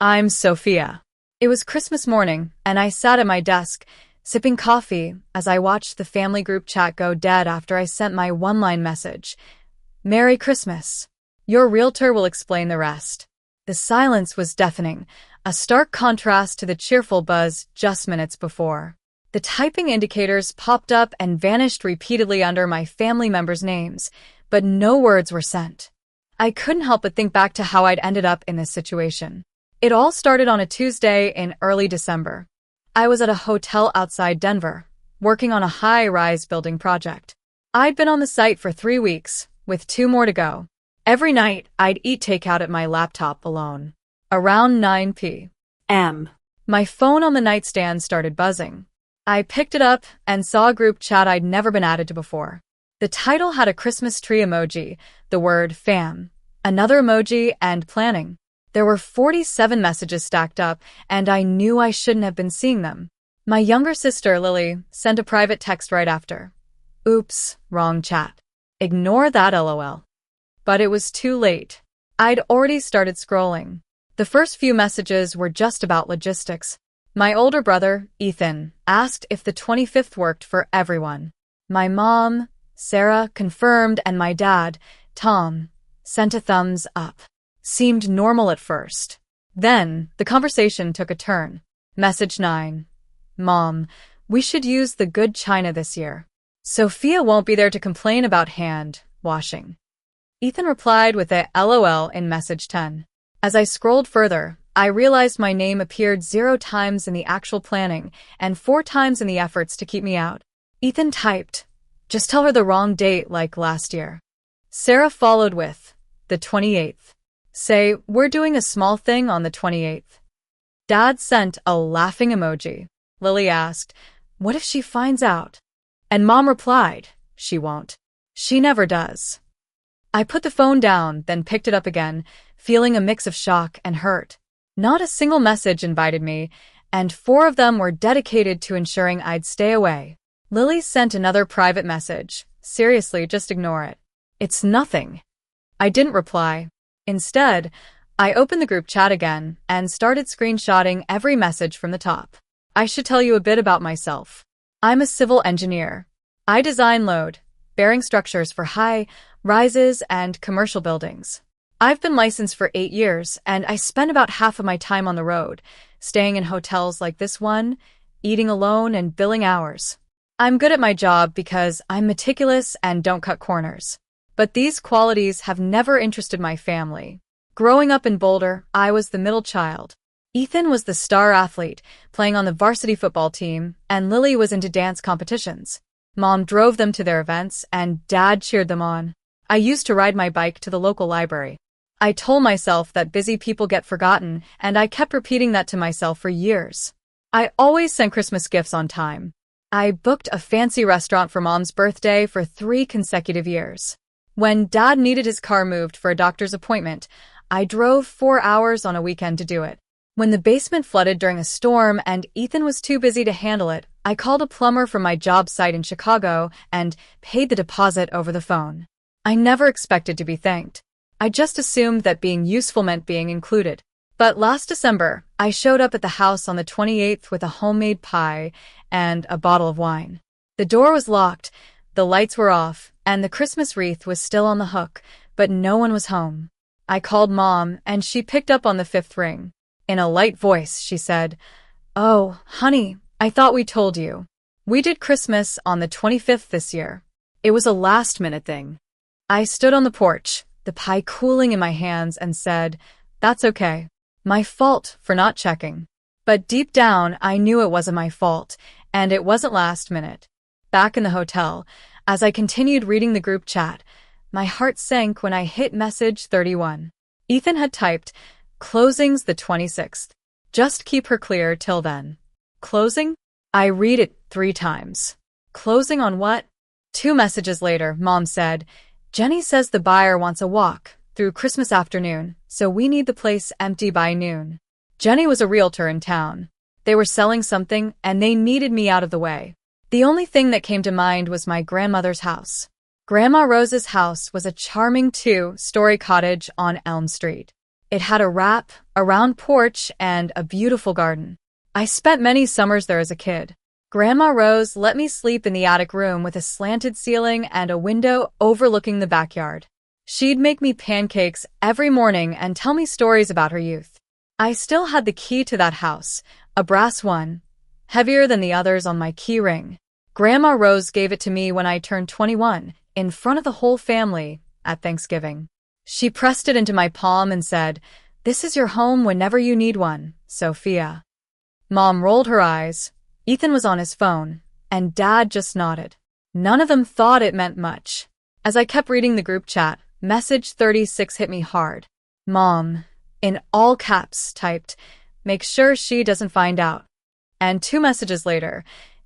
I'm Sophia. It was Christmas morning, and I sat at my desk, sipping coffee as I watched the family group chat go dead after I sent my one-line message. Merry Christmas. Your realtor will explain the rest. The silence was deafening, a stark contrast to the cheerful buzz just minutes before. The typing indicators popped up and vanished repeatedly under my family members' names, but no words were sent. I couldn't help but think back to how I'd ended up in this situation. It all started on a Tuesday in early December. I was at a hotel outside Denver, working on a high-rise building project. I'd been on the site for 3 weeks, with 2 more to go. Every night, I'd eat takeout at my laptop alone. Around 9 p.m., my phone on the nightstand started buzzing. I picked it up and saw a group chat I'd never been added to before. The title had a Christmas tree emoji, the word fam, another emoji, and planning. There were 47 messages stacked up, and I knew I shouldn't have been seeing them. My younger sister, Lily, sent a private text right after. Oops, wrong chat. Ignore that LOL. But it was too late. I'd already started scrolling. The first few messages were just about logistics. My older brother, Ethan, asked if the 25th worked for everyone. My mom, Sarah, confirmed, and my dad, Tom, sent a thumbs up. Seemed normal at first. Then, the conversation took a turn. Message 9. Mom, we should use the good china this year. Sophia won't be there to complain about hand washing. Ethan replied with a LOL in message 10. As I scrolled further, I realized my name appeared 0 times in the actual planning and 4 times in the efforts to keep me out. Ethan typed, just tell her the wrong date like last year. Sarah followed with, the 28th. Say, we're doing a small thing on the 28th. Dad sent a laughing emoji. Lily asked, what if she finds out? And Mom replied, she won't. She never does. I put the phone down, then picked it up again, feeling a mix of shock and hurt. Not a single message invited me, and 4 of them were dedicated to ensuring I'd stay away. Lily sent another private message. Seriously, just ignore it. It's nothing. I didn't reply. Instead, I opened the group chat again and started screenshotting every message from the top. I should tell you a bit about myself. I'm a civil engineer. I design load-bearing structures for high-rises and commercial buildings. I've been licensed for 8 years, and I spend about half of my time on the road, staying in hotels like this one, eating alone, and billing hours. I'm good at my job because I'm meticulous and don't cut corners. But these qualities have never interested my family. Growing up in Boulder, I was the middle child. Ethan was the star athlete, playing on the varsity football team, and Lily was into dance competitions. Mom drove them to their events, and Dad cheered them on. I used to ride my bike to the local library. I told myself that busy people get forgotten, and I kept repeating that to myself for years. I always sent Christmas gifts on time. I booked a fancy restaurant for Mom's birthday for 3 consecutive years. When Dad needed his car moved for a doctor's appointment, I drove 4 hours on a weekend to do it. When the basement flooded during a storm and Ethan was too busy to handle it, I called a plumber from my job site in Chicago and paid the deposit over the phone. I never expected to be thanked. I just assumed that being useful meant being included. But last December, I showed up at the house on the 28th with a homemade pie and a bottle of wine. The door was locked, the lights were off, and the Christmas wreath was still on the hook, but no one was home. I called Mom, and she picked up on the 5th ring. In a light voice, she said, "Oh, honey, I thought we told you. We did Christmas on the 25th this year. It was a last-minute thing." I stood on the porch, the pie cooling in my hands, and said, "That's okay. My fault for not checking." But deep down, I knew it wasn't my fault, and it wasn't last minute. Back in the hotel, as I continued reading the group chat, my heart sank when I hit message 31. Ethan had typed, "Closing's the 26th. Just keep her clear till then." Closing? I read it 3 times. Closing on what? 2 messages later, Mom said, "Jenny says the buyer wants a walk through Christmas afternoon, so we need the place empty by noon." Jenny was a realtor in town. They were selling something, and they needed me out of the way. The only thing that came to mind was my grandmother's house. Grandma Rose's house was a charming 2-story cottage on Elm Street. It had a wrap, a round porch, and a beautiful garden. I spent many summers there as a kid. Grandma Rose let me sleep in the attic room with a slanted ceiling and a window overlooking the backyard. She'd make me pancakes every morning and tell me stories about her youth. I still had the key to that house, a brass one, heavier than the others on my key ring. Grandma Rose gave it to me when I turned 21, in front of the whole family, at Thanksgiving. She pressed it into my palm and said, "This is your home whenever you need one, Sophia." Mom rolled her eyes. Ethan was on his phone, and Dad just nodded. None of them thought it meant much. As I kept reading the group chat, message 36 hit me hard. Mom, in all caps, typed, "Make sure she doesn't find out." And 2 messages later,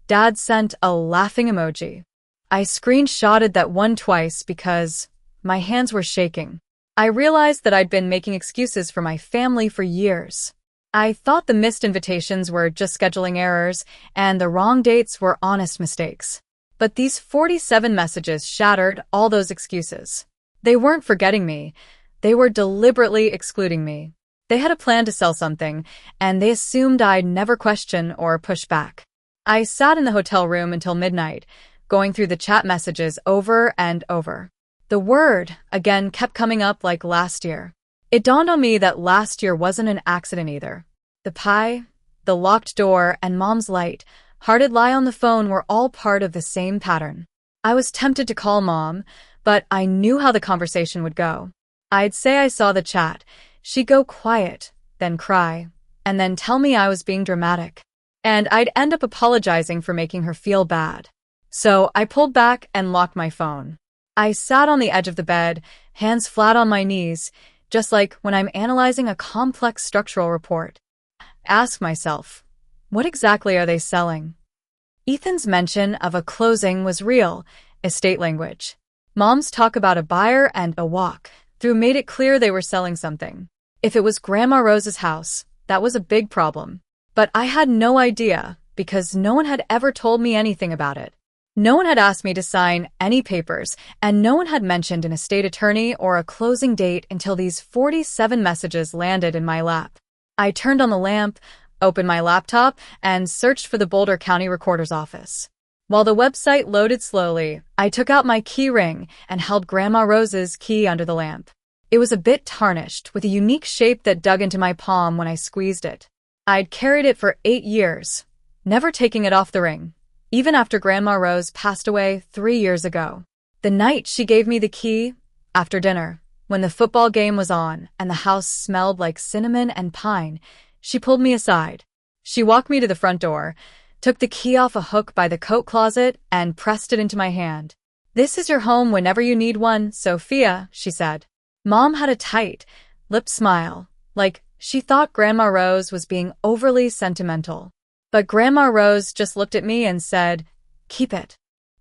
Dad sent a laughing emoji. I screenshotted that one twice because my hands were shaking. I realized that I'd been making excuses for my family for years. I thought the missed invitations were just scheduling errors, and the wrong dates were honest mistakes. But these 47 messages shattered all those excuses. They weren't forgetting me. They were deliberately excluding me. They had a plan to sell something, and they assumed I'd never question or push back. I sat in the hotel room until midnight, going through the chat messages over and over. The word, again, kept coming up like last year. It dawned on me that last year wasn't an accident either. The pie, the locked door, and Mom's light-hearted lie on the phone were all part of the same pattern. I was tempted to call Mom, but I knew how the conversation would go. I'd say I saw the chat. She'd go quiet, then cry, and then tell me I was being dramatic. And I'd end up apologizing for making her feel bad. So I pulled back and locked my phone. I sat on the edge of the bed, hands flat on my knees, just like when I'm analyzing a complex structural report. Ask myself, what exactly are they selling? Ethan's mention of a closing was real, estate language. Mom's talk about a buyer and a walk-through made it clear they were selling something. If it was Grandma Rose's house, that was a big problem. But I had no idea, because no one had ever told me anything about it. No one had asked me to sign any papers, and no one had mentioned an estate attorney or a closing date until these 47 messages landed in my lap. I turned on the lamp, opened my laptop, and searched for the Boulder County Recorder's office. While the website loaded slowly, I took out my key ring and held Grandma Rose's key under the lamp. It was a bit tarnished, with a unique shape that dug into my palm when I squeezed it. I'd carried it for 8 years, never taking it off the ring, even after Grandma Rose passed away 3 years ago. The night she gave me the key, after dinner, when the football game was on and the house smelled like cinnamon and pine, she pulled me aside. She walked me to the front door, took the key off a hook by the coat closet, and pressed it into my hand. "This is your home whenever you need one, Sophia," she said. Mom had a tight, lipped smile, like she thought Grandma Rose was being overly sentimental. But Grandma Rose just looked at me and said, "Keep it."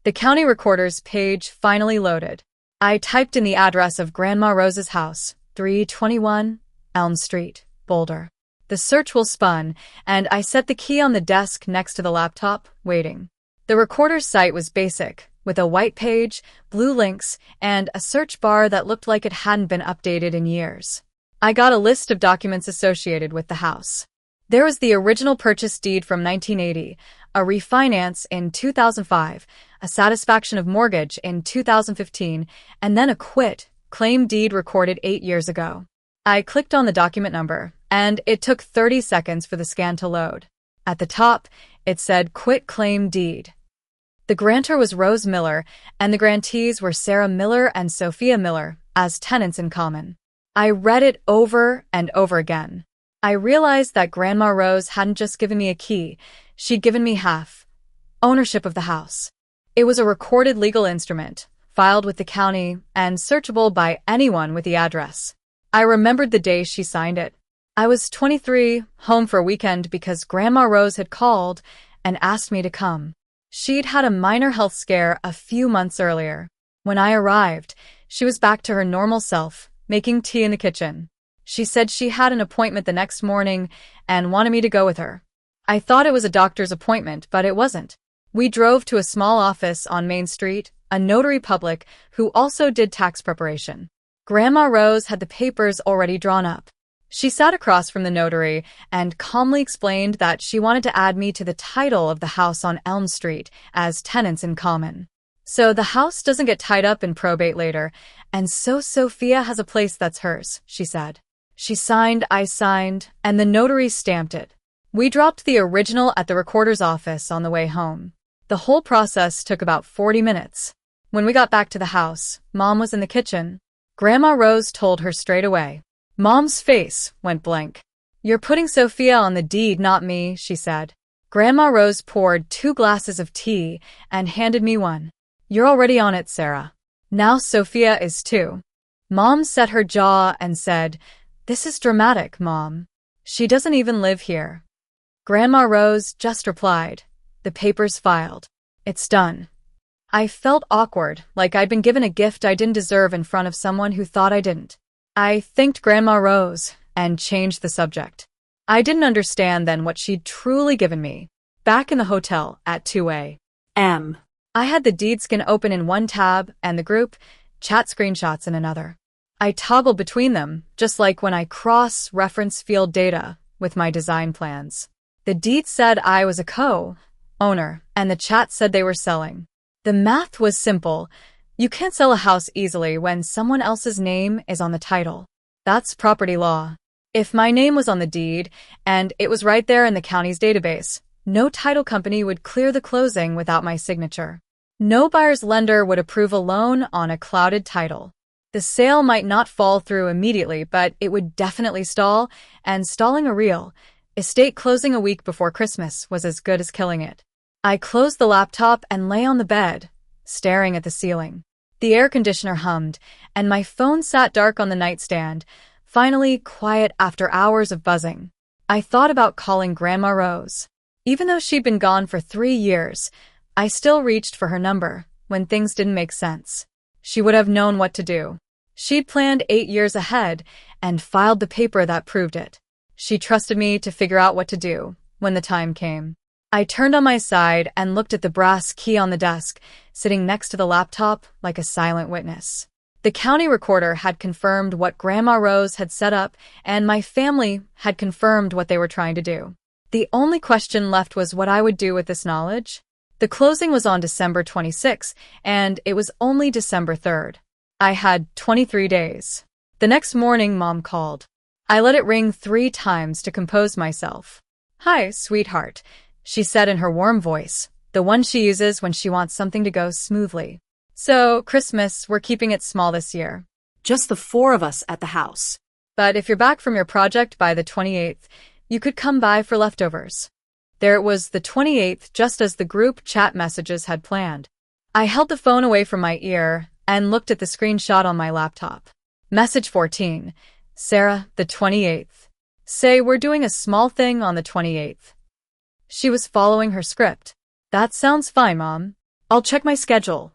The county recorder's page finally loaded. I typed in the address of Grandma Rose's house, 321 Elm Street, Boulder. The search wheel spun, and I set the key on the desk next to the laptop, waiting. The recorder's site was basic, with a white page, blue links, and a search bar that looked like it hadn't been updated in years. I got a list of documents associated with the house. There was the original purchase deed from 1980, a refinance in 2005, a satisfaction of mortgage in 2015, and then a quit-claim deed recorded 8 years ago. I clicked on the document number, and it took 30 seconds for the scan to load. At the top, it said quit-claim deed. The grantor was Rose Miller, and the grantees were Sarah Miller and Sophia Miller, as tenants in common. I read it over and over again. I realized that Grandma Rose hadn't just given me a key, she'd given me half ownership of the house. It was a recorded legal instrument, filed with the county, and searchable by anyone with the address. I remembered the day she signed it. I was 23, home for a weekend because Grandma Rose had called and asked me to come. She'd had a minor health scare a few months earlier. When I arrived, she was back to her normal self, making tea in the kitchen. She said she had an appointment the next morning and wanted me to go with her. I thought it was a doctor's appointment, but it wasn't. We drove to a small office on Main Street, a notary public who also did tax preparation. Grandma Rose had the papers already drawn up. She sat across from the notary and calmly explained that she wanted to add me to the title of the house on Elm Street as tenants in common. So the house doesn't get tied up in probate later, and so Sophia has a place that's hers, she said. She signed, I signed, and the notary stamped it. We dropped the original at the recorder's office on the way home. The whole process took about 40 minutes. When we got back to the house, Mom was in the kitchen. Grandma Rose told her straight away. Mom's face went blank. You're putting Sophia on the deed, not me, she said. Grandma Rose poured 2 glasses of tea and handed me one. You're already on it, Sarah. Now Sophia is too. Mom set her jaw and said, This is dramatic, Mom. She doesn't even live here. Grandma Rose just replied, The paper's filed. It's done. I felt awkward, like I'd been given a gift I didn't deserve in front of someone who thought I didn't. I thanked Grandma Rose and changed the subject. I didn't understand then what she'd truly given me. Back in the hotel at 2 a.m., I had the deed scan open in one tab and the group chat screenshots in another. I toggled between them, just like when I cross-reference field data with my design plans. The deed said I was a co-owner, and the chat said they were selling. The math was simple. You can't sell a house easily when someone else's name is on the title. That's property law. If my name was on the deed, and it was right there in the county's database, no title company would clear the closing without my signature. No buyer's lender would approve a loan on a clouded title. The sale might not fall through immediately, but it would definitely stall, and stalling a real estate closing a week before Christmas was as good as killing it. I closed the laptop and lay on the bed, staring at the ceiling. The air conditioner hummed, and my phone sat dark on the nightstand, finally quiet after hours of buzzing. I thought about calling Grandma Rose. Even though she'd been gone for 3 years, I still reached for her number when things didn't make sense. She would have known what to do. She'd planned 8 years ahead and filed the paper that proved it. She trusted me to figure out what to do when the time came. I turned on my side and looked at the brass key on the desk, sitting next to the laptop like a silent witness. The county recorder had confirmed what Grandma Rose had set up, and my family had confirmed what they were trying to do. The only question left was what I would do with this knowledge. The closing was on December 26, and it was only December 3rd. I had 23 days. The next morning, Mom called. I let it ring 3 times to compose myself. Hi, sweetheart, she said in her warm voice, the one she uses when she wants something to go smoothly. So, Christmas, we're keeping it small this year. Just the 4 of us at the house. But if you're back from your project by the 28th, you could come by for leftovers. There it was, the 28th, just as the group chat messages had planned. I held the phone away from my ear and looked at the screenshot on my laptop. Message 14. Sarah, the 28th. Say we're doing a small thing on the 28th. She was following her script. That sounds fine, Mom. I'll check my schedule,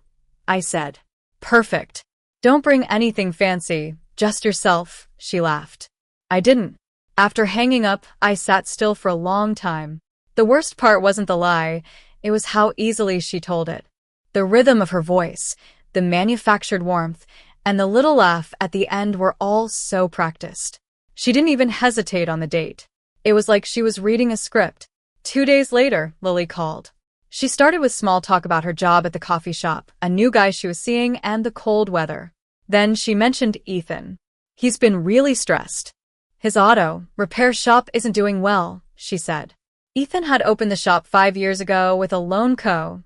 I said. Perfect. Don't bring anything fancy, just yourself, she laughed. I didn't. After hanging up, I sat still for a long time. The worst part wasn't the lie, it was how easily she told it. The rhythm of her voice, the manufactured warmth, and the little laugh at the end were all so practiced. She didn't even hesitate on the date. It was like she was reading a script. 2 days later, Lily called. She started with small talk about her job at the coffee shop, a new guy she was seeing, and the cold weather. Then she mentioned Ethan. He's been really stressed. His auto repair shop isn't doing well, she said. Ethan had opened the shop 5 years ago with a loan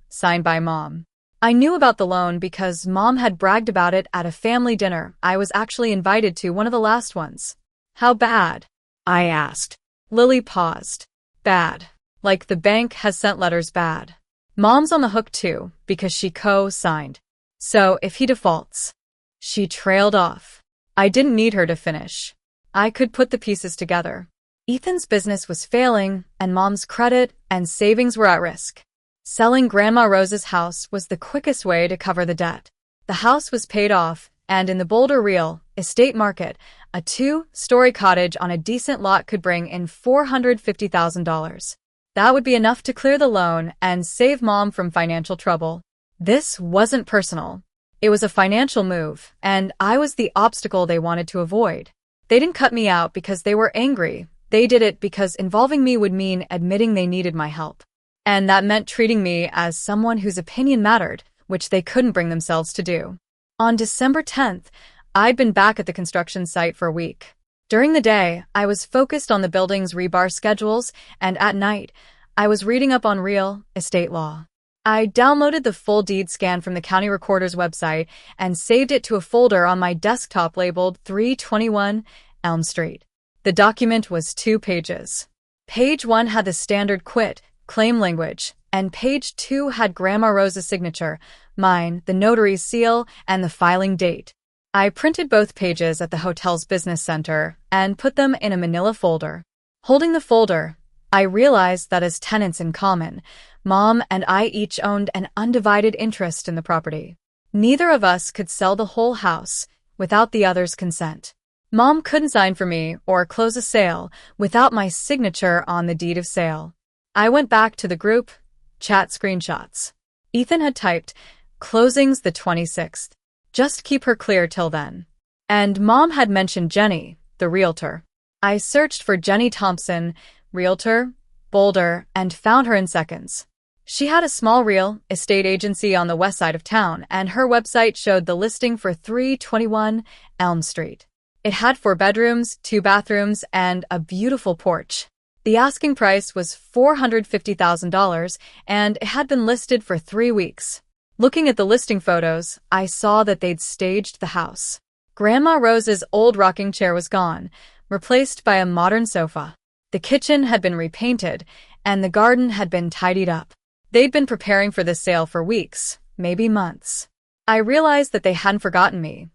signed by Mom. I knew about the loan because Mom had bragged about it at a family dinner I was actually invited to, one of the last ones. How bad? I asked. Lily paused. Bad. Like the bank has sent letters bad. Mom's on the hook too, because she co-signed. So if he defaults. She trailed off. I didn't need her to finish. I could put the pieces together. Ethan's business was failing, and Mom's credit and savings were at risk. Selling Grandma Rose's house was the quickest way to cover the debt. The house was paid off, and in the Boulder real estate market, a 2-story cottage on a decent lot could bring in $450,000. That would be enough to clear the loan and save Mom from financial trouble. This wasn't personal. It was a financial move, and I was the obstacle they wanted to avoid. They didn't cut me out because they were angry. They did it because involving me would mean admitting they needed my help. And that meant treating me as someone whose opinion mattered, which they couldn't bring themselves to do. On December 10th, I'd been back at the construction site for a week. During the day, I was focused on the building's rebar schedules, and at night, I was reading up on real estate law. I downloaded the full deed scan from the county recorder's website and saved it to a folder on my desktop labeled 321 Elm Street. The document was 2 pages. Page 1 had the standard quit claim language, and page 2 had Grandma Rose's signature, mine, the notary's seal, and the filing date. I printed both pages at the hotel's business center and put them in a manila folder. Holding the folder, I realized that as tenants in common, Mom and I each owned an undivided interest in the property. Neither of us could sell the whole house without the other's consent. Mom couldn't sign for me or close a sale without my signature on the deed of sale. I went back to the group chat screenshots. Ethan had typed, "Closing's the 26th. Just keep her clear till then." And Mom had mentioned Jenny, the realtor. I searched for Jenny Thompson, realtor, Boulder, and found her in seconds. She had a small real estate agency on the west side of town, and her website showed the listing for 321 Elm Street. It had 4 bedrooms, 2 bathrooms, and a beautiful porch. The asking price was $450,000, and it had been listed for 3 weeks. Looking at the listing photos, I saw that they'd staged the house. Grandma Rose's old rocking chair was gone, replaced by a modern sofa. The kitchen had been repainted, and the garden had been tidied up. They'd been preparing for this sale for weeks, maybe months. I realized that they hadn't forgotten me.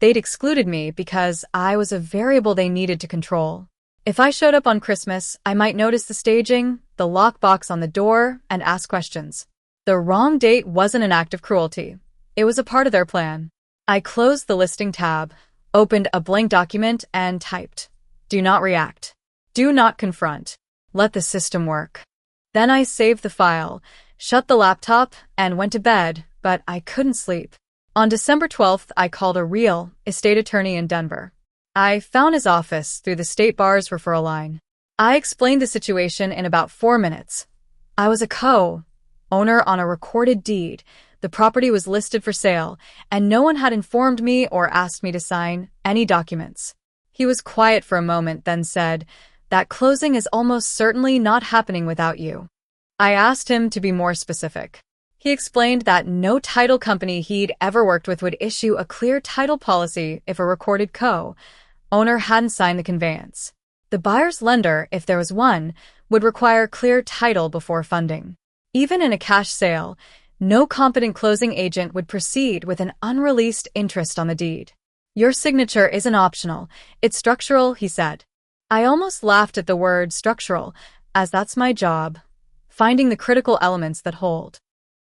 They'd excluded me because I was a variable they needed to control. If I showed up on Christmas, I might notice the staging, the lockbox on the door, and ask questions. The wrong date wasn't an act of cruelty. It was a part of their plan. I closed the listing tab, opened a blank document, and typed, "Do not react. Do not confront. Let the system work." Then I saved the file, shut the laptop, and went to bed, but I couldn't sleep. On December 12th, I called a real estate attorney in Denver. I found his office through the state bar's referral line. I explained the situation in about 4 minutes. I was a co-owner on a recorded deed. The property was listed for sale, and no one had informed me or asked me to sign any documents. He was quiet for a moment, then said, "That closing is almost certainly not happening without you." I asked him to be more specific. He explained that no title company he'd ever worked with would issue a clear title policy if a recorded co-owner hadn't signed the conveyance. The buyer's lender, if there was one, would require clear title before funding. Even in a cash sale, no competent closing agent would proceed with an unreleased interest on the deed. "Your signature isn't optional, it's structural," he said. I almost laughed at the word structural, as that's my job, finding the critical elements that hold.